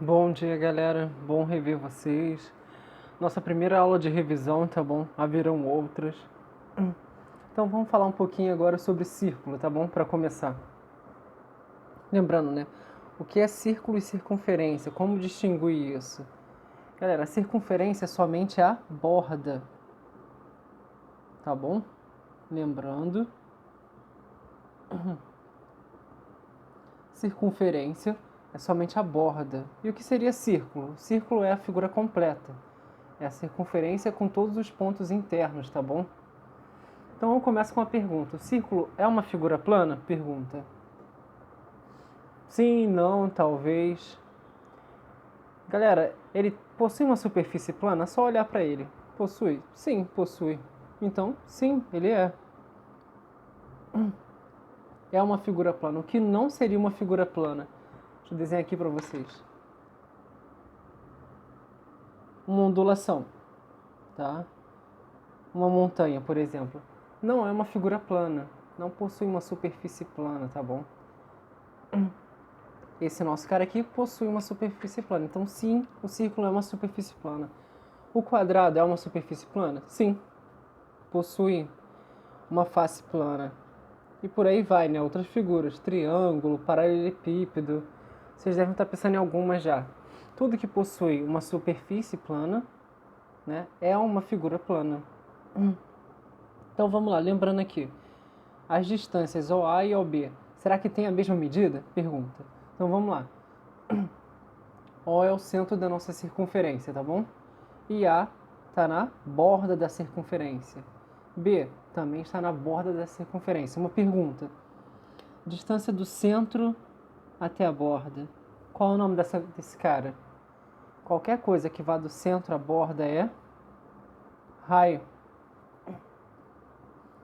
Bom dia, galera. Bom rever vocês. Nossa primeira aula de revisão, tá bom? Haverão outras. Então vamos falar um pouquinho agora sobre círculo, tá bom? Para começar. Lembrando, né? O que é círculo e circunferência? Como distinguir isso? Galera, a circunferência é somente a borda, tá bom? Lembrando. Circunferência é somente a borda. E o que seria círculo? Círculo é a figura completa. É a circunferência com todos os pontos internos, tá bom? Então eu começo com uma pergunta. O círculo é uma figura plana? Pergunta. Sim, não, talvez. Galera, ele possui uma superfície plana? É só olhar para ele. Possui? Sim, possui. Então, sim, ele é. É uma figura plana. O que não seria uma figura plana? Deixa eu desenhar aqui para vocês. Uma ondulação, tá? Uma montanha, por exemplo. Não é uma figura plana. Não possui uma superfície plana, tá bom? Esse nosso cara aqui possui uma superfície plana. Então, sim, o círculo é uma superfície plana. O quadrado é uma superfície plana? Sim, possui uma face plana. E por aí vai, né? Outras figuras, triângulo, paralelepípedo. Vocês devem estar pensando em algumas já. Tudo que possui uma superfície plana, né, é uma figura plana. Então vamos lá, lembrando aqui. As distâncias OA e OB, será que tem a mesma medida? Pergunta. Então vamos lá. O é o centro da nossa circunferência, tá bom? E A está na borda da circunferência. B também está na borda da circunferência. Uma pergunta. Distância do centro até a borda. Qual é o nome desse cara? Qualquer coisa que vá do centro à borda é raio.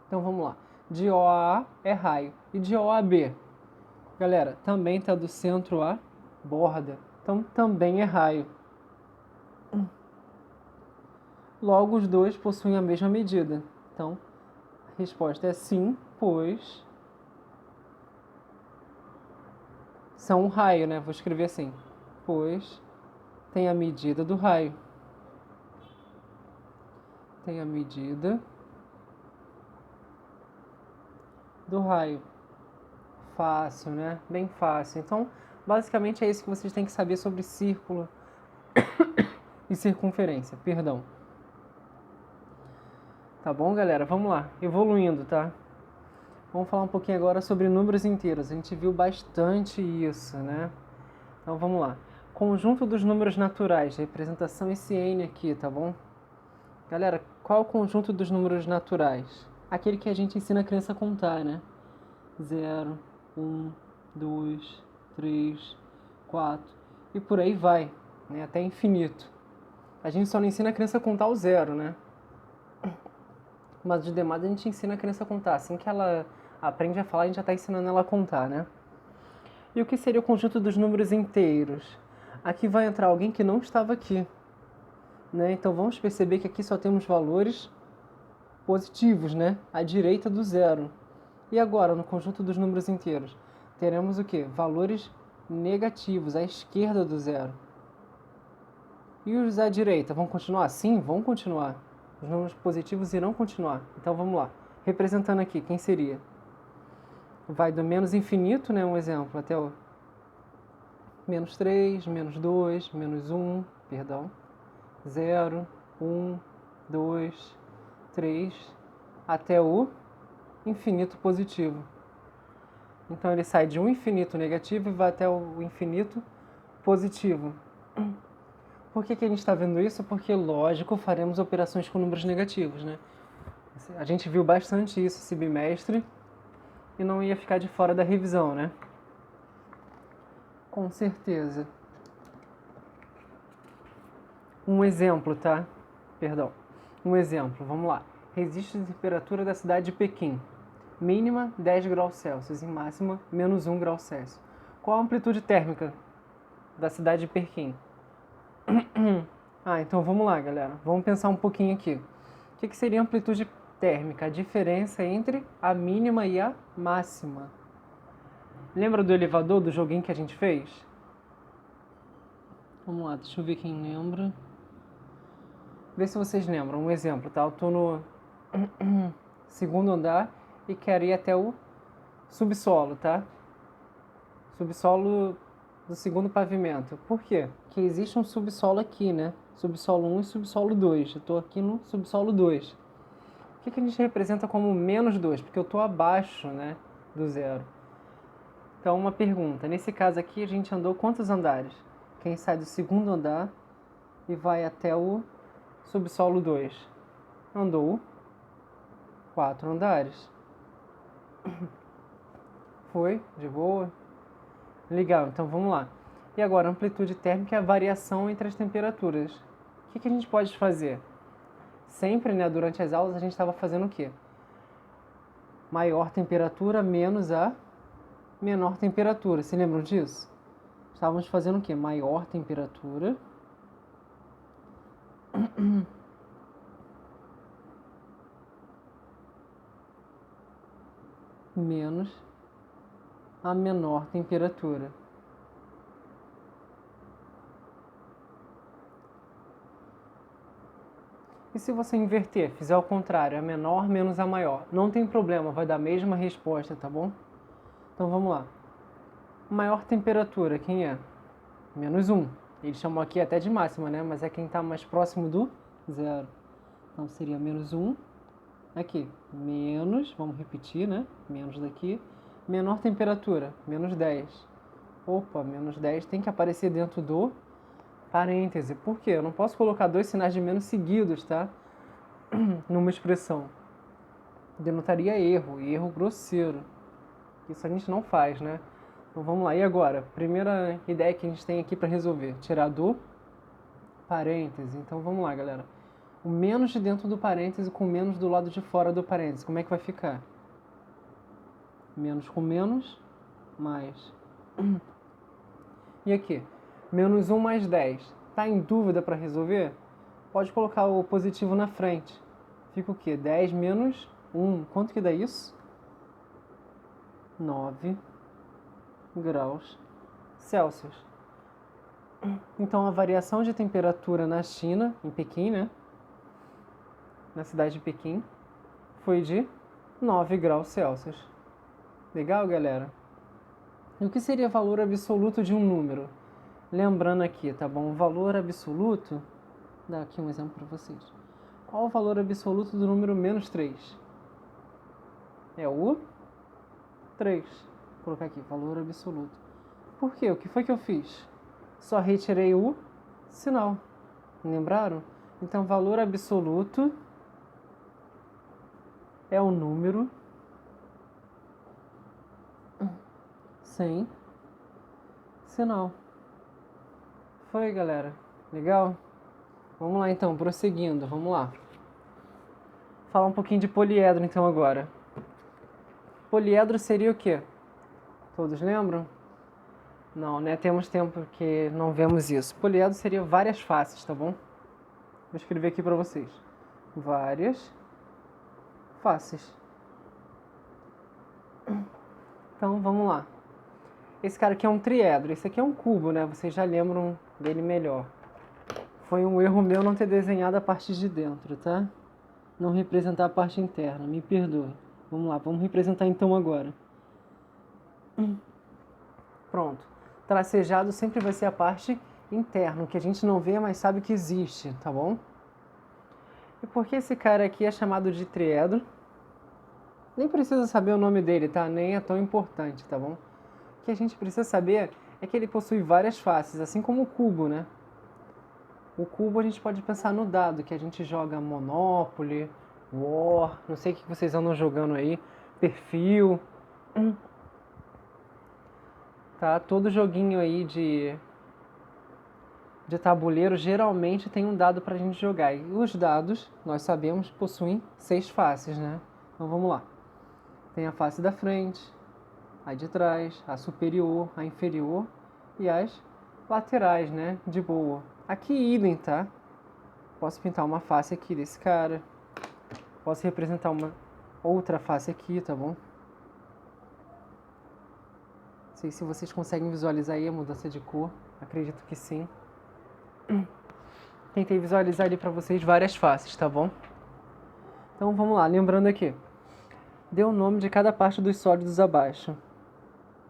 Então vamos lá. De O a A é raio. E de O a B? Galera, também está do centro à borda. Então também é raio. Logo, os dois possuem a mesma medida. Então, a resposta é sim, pois são um raio, né? Vou escrever assim. Pois tem a medida do raio. Tem a medida do raio. Fácil, né? Bem fácil. Então, basicamente é isso que vocês têm que saber sobre círculo e circunferência. Perdão. Tá bom, galera? Vamos lá. Evoluindo, tá? Vamos falar um pouquinho agora sobre números inteiros. A gente viu bastante isso, né? Então vamos lá. Conjunto dos números naturais, representação esse N aqui, tá bom? Galera, qual é o conjunto dos números naturais? Aquele que a gente ensina a criança a contar, né? 0, 1, 2, 3, 4 e por aí vai, né? Até infinito. A gente só não ensina a criança a contar o zero, né? Mas os demais a gente ensina a criança a contar. Assim que ela aprende a falar, a gente já está ensinando ela a contar, né? E o que seria o conjunto dos números inteiros? Aqui vai entrar alguém que não estava aqui, né? Então vamos perceber que aqui só temos valores positivos, né? À direita do zero. E agora, no conjunto dos números inteiros, teremos o quê? Valores negativos à esquerda do zero. E os à direita vão continuar? Sim, vão continuar. Os números positivos irão continuar. Então vamos lá. Representando aqui, quem seria? Vai do menos infinito, né? Um exemplo, até o menos 3, menos 2, menos 1, perdão. 0, 1, 2, 3, até o infinito positivo. Então ele sai de um infinito negativo e vai até o infinito positivo. Por que a gente está vendo isso? Porque, lógico, faremos operações com números negativos, né? A gente viu bastante isso esse bimestre e não ia ficar de fora da revisão, né? Com certeza. Um exemplo, tá? Perdão. Um exemplo, vamos lá. Registro de temperatura da cidade de Pequim. Mínima 10 graus Celsius e máxima menos 1 grau Celsius. Qual a amplitude térmica da cidade de Pequim? Então vamos lá, galera. Vamos pensar um pouquinho aqui. O que seria amplitude térmica? A diferença entre a mínima e a máxima. Lembra do elevador, do joguinho que a gente fez? Vamos lá, deixa eu ver quem lembra. Vê se vocês lembram. Um exemplo, tá? Eu tô no segundo andar e quero ir até o subsolo, tá? Subsolo do segundo pavimento. Por quê? Porque existe um subsolo aqui, né? Subsolo 1 e subsolo 2. Eu tô aqui no subsolo 2. O que a gente representa como menos 2? Porque eu tô abaixo, né, do zero. Então, uma pergunta. Nesse caso aqui, a gente andou quantos andares? Quem sai do segundo andar e vai até o subsolo 2? Andou 4 andares. Foi? De boa? Legal, então vamos lá. E agora, amplitude térmica é a variação entre as temperaturas. O que a gente pode fazer? Sempre, né, durante as aulas, a gente estava fazendo o quê? Maior temperatura menos a menor temperatura. Se lembram disso? Estávamos fazendo o quê? Maior temperatura menos a menor temperatura. E se você inverter, fizer ao contrário, a menor menos a maior? Não tem problema, vai dar a mesma resposta, tá bom? Então vamos lá. Maior temperatura, quem é? Menos 1. Ele chamou aqui até de máxima, né? Mas é quem está mais próximo do zero. Então seria menos 1. Aqui, menos, vamos repetir, né? Menos daqui. Menor temperatura, menos 10. Opa, menos 10 tem que aparecer dentro do parêntese. Por quê? Eu não posso colocar dois sinais de menos seguidos, tá? Numa expressão. Denotaria erro, e erro grosseiro. Isso a gente não faz, né? Então vamos lá. E agora? Primeira ideia que a gente tem aqui para resolver. Tirar do parêntese. Então vamos lá, galera. O menos de dentro do parêntese com menos do lado de fora do parêntese. Como é que vai ficar? Menos com menos, mais. E aqui? Menos 1 mais 10. Tá em dúvida para resolver? Pode colocar o positivo na frente. Fica o quê? 10 menos 1. Quanto que dá isso? 9 graus Celsius. Então, a variação de temperatura na China, em Pequim, né? Na cidade de Pequim, foi de 9 graus Celsius. Legal, galera? E o que seria valor absoluto de um número? Lembrando aqui, tá bom? O valor absoluto... Vou dar aqui um exemplo para vocês. Qual o valor absoluto do número menos 3? É o 3. Vou colocar aqui, valor absoluto. Por quê? O que foi que eu fiz? Só retirei o sinal. Lembraram? Então, valor absoluto é o número sem sinal. Foi, galera? Legal? Vamos lá, então, prosseguindo. Vamos lá. Falar um pouquinho de poliedro, então, agora. Poliedro seria o quê? Todos lembram? Não, né? Temos tempo que não vemos isso. Poliedro seria várias faces, tá bom? Vou escrever aqui para vocês. Várias faces. Então, vamos lá. Esse cara aqui é um triedro. Esse aqui é um cubo, né? Vocês já lembram dele melhor. Foi um erro meu não ter desenhado a parte de dentro, tá? Não representar a parte interna. Me perdoe. Vamos lá, vamos representar então agora. Pronto. Tracejado sempre vai ser a parte interna, que a gente não vê, mas sabe que existe, tá bom? E por que esse cara aqui é chamado de triedro? Nem precisa saber o nome dele, tá? Nem é tão importante, tá bom? O que a gente precisa saber é que ele possui várias faces, assim como o cubo, né? O cubo a gente pode pensar no dado, que a gente joga Monopoly, War, não sei o que vocês andam jogando aí, Perfil. Tá? Todo joguinho aí de tabuleiro geralmente tem um dado pra gente jogar. E os dados, nós sabemos, possuem 6 faces, né? Então vamos lá. Tem a face da frente, a de trás, a superior, a inferior e as laterais, né? De boa. Aqui idem, tá? Posso pintar uma face aqui desse cara. Posso representar uma outra face aqui, tá bom? Não sei se vocês conseguem visualizar aí a mudança de cor. Acredito que sim. Tentei visualizar ali para vocês várias faces, tá bom? Então vamos lá, lembrando aqui. Dê o nome de cada parte dos sólidos abaixo.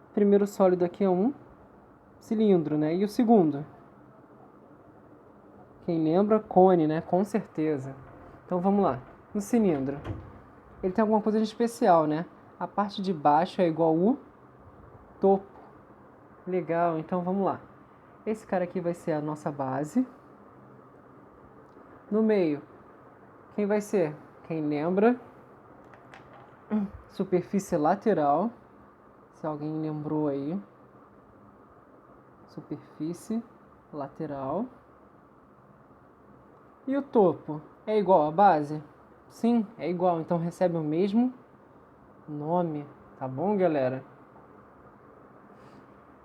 O primeiro sólido aqui é um cilindro, né? E o segundo? Quem lembra? Cone, né? Com certeza. Então vamos lá. No cilindro, ele tem alguma coisa de especial, né? A parte de baixo é igual ao topo. Legal, então vamos lá. Esse cara aqui vai ser a nossa base. No meio, quem vai ser? Quem lembra? Superfície lateral. Se alguém lembrou aí. Superfície lateral. E o topo? É igual à base? Sim, é igual. Então recebe o mesmo nome. Tá bom, galera?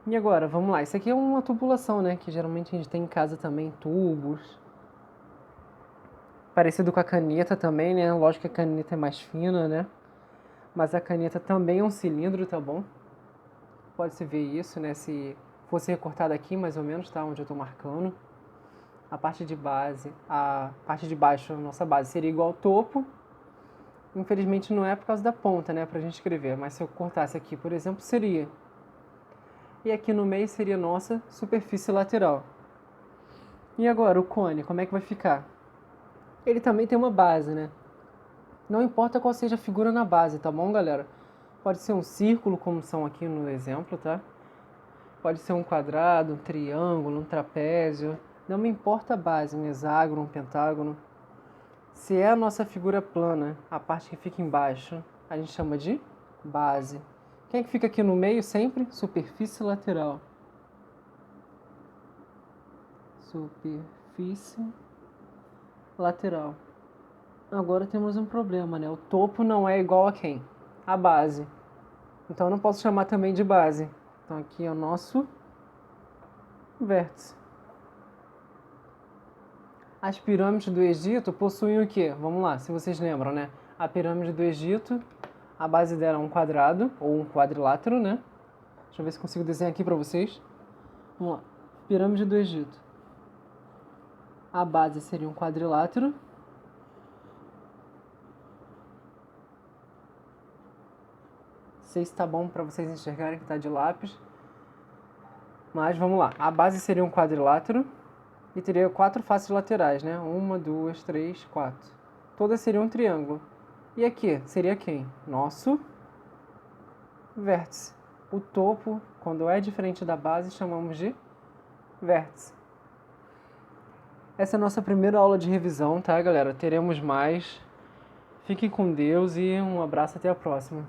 E agora, vamos lá. Isso aqui é uma tubulação, né? Que geralmente a gente tem em casa também, tubos. Parecido com a caneta também, né? Lógico que a caneta é mais fina, né? Mas a caneta também é um cilindro, tá bom? Pode-se ver isso, né? Se fosse recortado aqui, mais ou menos, tá? Onde eu tô marcando. A parte de base, a parte de baixo, a nossa base, seria igual ao topo. Infelizmente não é por causa da ponta, né? Pra gente escrever. Mas se eu cortasse aqui, por exemplo, seria. E aqui no meio seria nossa superfície lateral. E agora, o cone, como é que vai ficar? Ele também tem uma base, né? Não importa qual seja a figura na base, tá bom, galera? Pode ser um círculo, como são aqui no exemplo, tá? Pode ser um quadrado, um triângulo, um trapézio. Não me importa a base, um hexágono, um pentágono. Se é a nossa figura plana, a parte que fica embaixo, a gente chama de base. Quem é que fica aqui no meio sempre? Superfície lateral. Superfície lateral. Agora temos um problema, né? O topo não é igual a quem? A base. Então eu não posso chamar também de base. Então aqui é o nosso vértice. As pirâmides do Egito possuem o quê? Vamos lá, se vocês lembram, né? A pirâmide do Egito, a base dela é um quadrado, ou um quadrilátero, né? Deixa eu ver se consigo desenhar aqui pra vocês. Vamos lá. Pirâmide do Egito. A base seria um quadrilátero. Não sei se tá bom pra vocês enxergarem que tá de lápis. Mas vamos lá. A base seria um quadrilátero. E teria 4 faces laterais, né? 1, 2, 3, 4. Todas seriam um triângulo. E aqui seria quem? Nosso vértice. O topo, quando é diferente da base, chamamos de vértice. Essa é a nossa primeira aula de revisão, tá, galera? Teremos mais. Fiquem com Deus e um abraço, até a próxima.